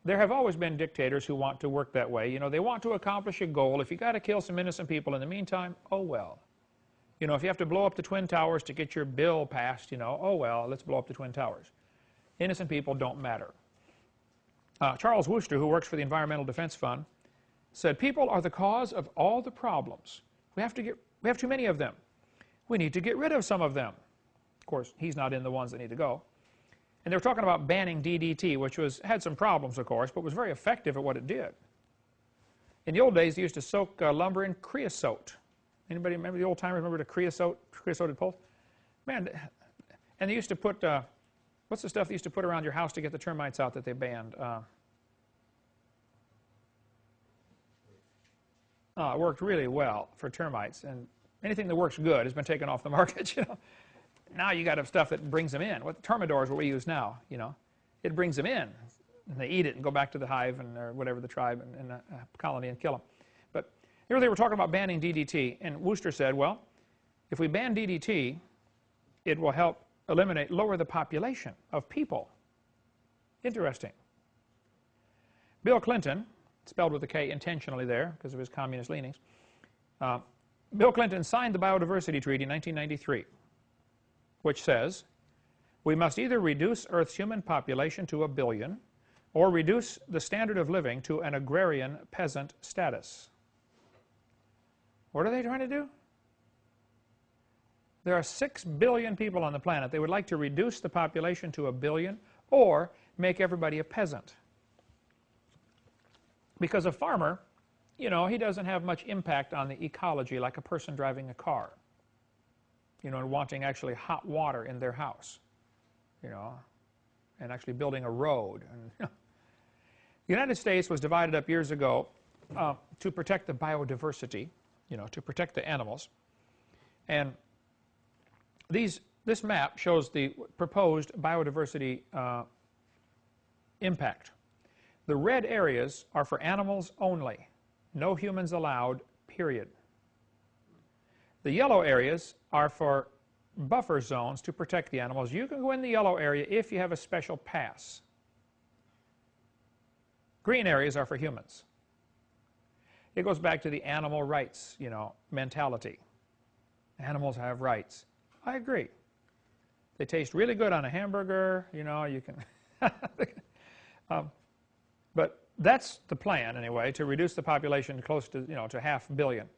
there have always been dictators who want to work that way. You know, they want to accomplish a goal. If you got to kill some innocent people in the meantime, oh well. You know, if you have to blow up the Twin Towers to get your bill passed, you know, oh well, let's blow up the Twin Towers. Innocent people don't matter. Charles Wooster, who works for the Environmental Defense Fund, said, people are the cause of all the problems. We have too many of them. We need to get rid of some of them. Of course, he's not in the ones that need to go. And they were talking about banning DDT, which had some problems, of course, but was very effective at what it did. In the old days, they used to soak lumber in creosote. Anybody remember the old timers remember the creosoted poles? Man, and they used to put, what's the stuff they used to put around your house to get the termites out that they banned? It worked really well for termites, and anything that works good has been taken off the market, you know. Now you got to have stuff that brings them in. What Termidor is what we use now, you know. It brings them in, and they eat it and go back to the hive or whatever the tribe and the colony and kill them. But here they were talking about banning DDT, and Wooster said, well, if we ban DDT, it will help lower the population of people. Interesting. Bill Clinton, spelled with a K intentionally there because of his communist leanings, Bill Clinton signed the Biodiversity Treaty in 1993, which says we must either reduce Earth's human population to 1 billion or reduce the standard of living to an agrarian peasant status. What are they trying to do? There are 6 billion people on the planet. They would like to reduce the population to 1 billion or make everybody a peasant. Because a farmer, you know, he doesn't have much impact on the ecology like a person driving a car, you know, and wanting actually hot water in their house, you know, and actually building a road. And, the United States was divided up years ago to protect the biodiversity, you know, to protect the animals. And this map shows the proposed biodiversity impact. The red areas are for animals only. No humans allowed, period. The yellow areas are for buffer zones to protect the animals. You can go in the yellow area if you have a special pass. Green areas are for humans. It goes back to the animal rights, you know, mentality. Animals have rights. I agree. They taste really good on a hamburger, you know, you can. But that's the plan, anyway, to reduce the population close to, you know, to 500 million.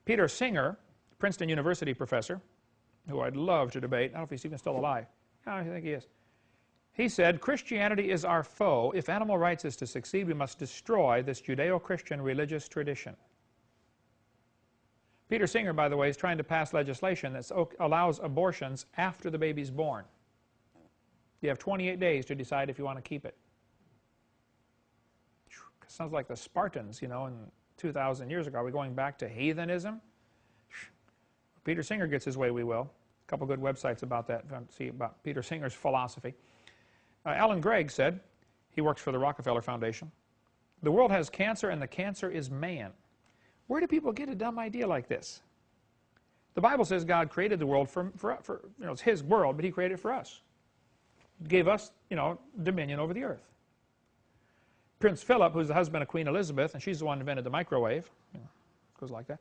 Peter Singer, Princeton University professor, who I'd love to debate. I don't know if he's even still alive. I think he is. He said, Christianity is our foe. If animal rights is to succeed, we must destroy this Judeo-Christian religious tradition. Peter Singer, by the way, is trying to pass legislation that allows abortions after the baby's born. You have 28 days to decide if you want to keep it. Sounds like the Spartans, you know, in 2,000 years ago. Are we going back to heathenism? Peter Singer gets his way, we will. A couple good websites about that, if you want to see about Peter Singer's philosophy. Alan Gregg said, he works for the Rockefeller Foundation, the world has cancer and the cancer is man. Where do people get a dumb idea like this? The Bible says God created the world for you know, it's His world, but He created it for us. He gave us, you know, dominion over the earth. Prince Philip, who's the husband of Queen Elizabeth, and she's the one who invented the microwave. You know, it goes like that.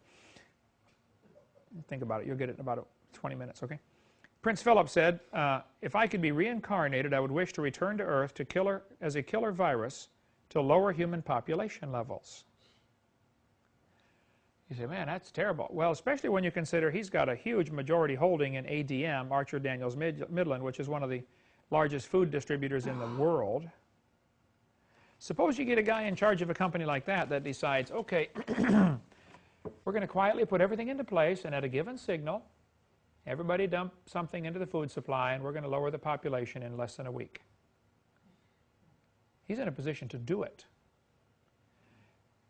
Think about it. You'll get it in about 20 minutes, okay? Prince Philip said, if I could be reincarnated, I would wish to return to Earth as a killer virus to lower human population levels. You say, man, that's terrible. Well, especially when you consider he's got a huge majority holding in ADM, Archer Daniels Midland, which is one of the largest food distributors in the world. Suppose you get a guy in charge of a company like that decides, okay, we're going to quietly put everything into place, and at a given signal, everybody dump something into the food supply, and we're going to lower the population in less than a week. He's in a position to do it.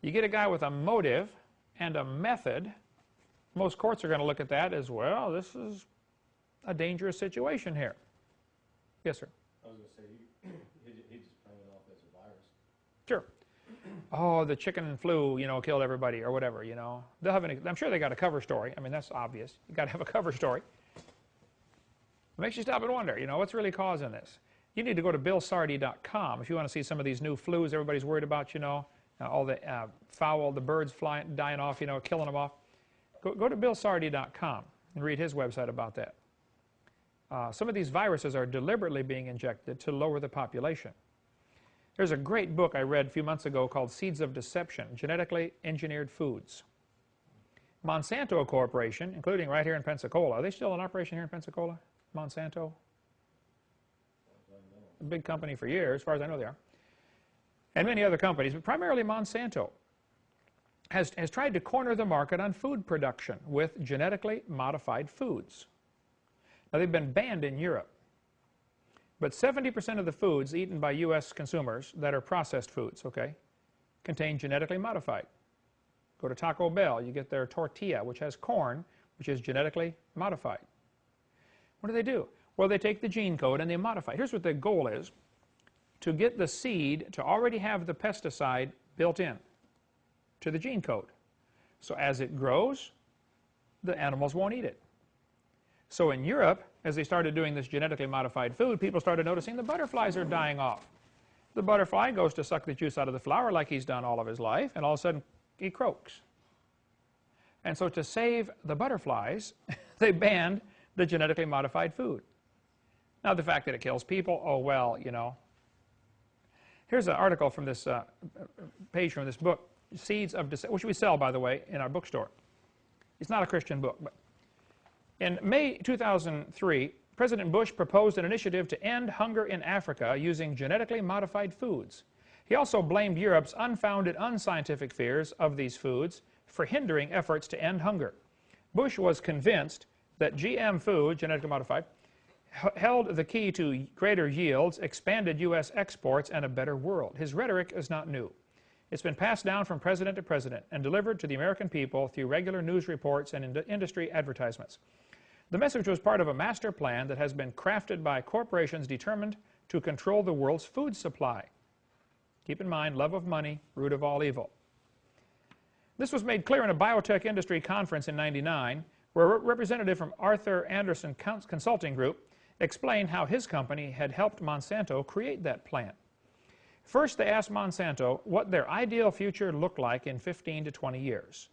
You get a guy with a motive and a method, most courts are going to look at that as, well, this is a dangerous situation here. Yes, sir? I was going to say, he just playing it off as a virus. Sure. Oh, the chicken flu, you know, killed everybody or whatever, you know. They'll have I'm sure they got a cover story. I mean, that's obvious. You got to have a cover story. It makes you stop and wonder, you know, what's really causing this? You need to go to billsardi.com if you want to see some of these new flus everybody's worried about, you know, all the fowl, the birds flying, dying off, you know, killing them off. Go to billsardi.com and read his website about that. Some of these viruses are deliberately being injected to lower the population. There's a great book I read a few months ago called Seeds of Deception, Genetically Engineered Foods. Monsanto Corporation, including right here in Pensacola, are they still in operation here in Pensacola? Monsanto? A big company for years, as far as I know they are. And many other companies, but primarily Monsanto, has tried to corner the market on food production with genetically modified foods. Now, they've been banned in Europe, but 70% of the foods eaten by U.S. consumers that are processed foods, okay, contain genetically modified. Go to Taco Bell, you get their tortilla, which has corn, which is genetically modified. What do? Well, they take the gene code and they modify it. Here's what the goal is: to get the seed to already have the pesticide built in to the gene code. So as it grows, the animals won't eat it. So in Europe, as they started doing this genetically modified food, people started noticing the butterflies are dying off. The butterfly goes to suck the juice out of the flower like he's done all of his life, and all of a sudden he croaks. And so to save the butterflies, they banned the genetically modified food. Now, the fact that it kills people, oh well, you know. Here's an article from this page from this book, Seeds of Deception, which we sell, by the way, in our bookstore. It's not a Christian book, but in May 2003, President Bush proposed an initiative to end hunger in Africa using genetically modified foods. He also blamed Europe's unfounded, unscientific fears of these foods for hindering efforts to end hunger. Bush was convinced that GM food, genetically modified, held the key to greater yields, expanded U.S. exports, and a better world. His rhetoric is not new. It's been passed down from president to president and delivered to the American people through regular news reports and industry advertisements. The message was part of a master plan that has been crafted by corporations determined to control the world's food supply. Keep in mind, love of money, root of all evil. This was made clear in a biotech industry conference in '99, where a representative from Arthur Andersen Consulting Group explained how his company had helped Monsanto create that plan. First, they asked Monsanto what their ideal future looked like in 15 to 20 years.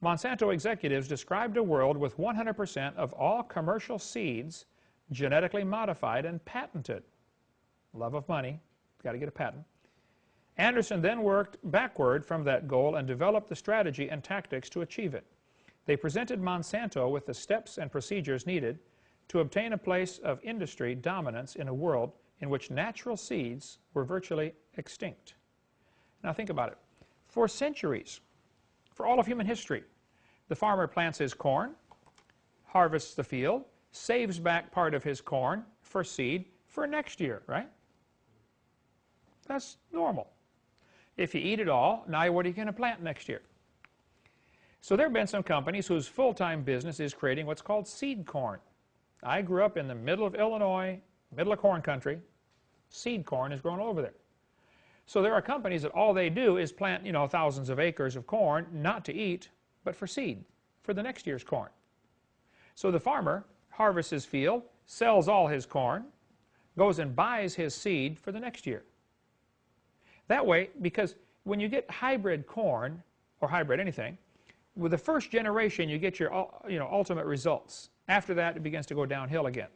Monsanto executives described a world with 100% of all commercial seeds genetically modified and patented. Love of money, got to get a patent. Anderson then worked backward from that goal and developed the strategy and tactics to achieve it. They presented Monsanto with the steps and procedures needed to obtain a place of industry dominance in a world in which natural seeds were virtually extinct. Now think about it. For centuries, for all of human history, the farmer plants his corn, harvests the field, saves back part of his corn for seed for next year, right? That's normal. If you eat it all, now what are you going to plant next year? So there have been some companies whose full-time business is creating what's called seed corn. I grew up in the middle of Illinois, middle of corn country. Seed corn is grown all over there. So there are companies that all they do is plant, you know, thousands of acres of corn, not to eat, but for seed, for the next year's corn. So the farmer harvests his field, sells all his corn, goes and buys his seed for the next year. That way, because when you get hybrid corn, or hybrid anything, with the first generation you get your ultimate results. After that, it begins to go downhill again.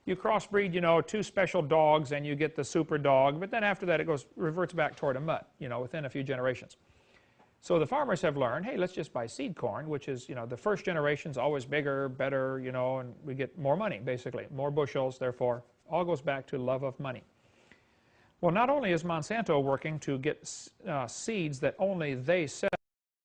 You crossbreed, you know, two special dogs and you get the super dog, but then after that it reverts back toward a mutt, you know, within a few generations. So the farmers have learned, hey, let's just buy seed corn, which is, you know, the first generation's always bigger, better, you know, and we get more money, basically, more bushels, therefore, all goes back to love of money. Well, not only is Monsanto working to get seeds that only they sell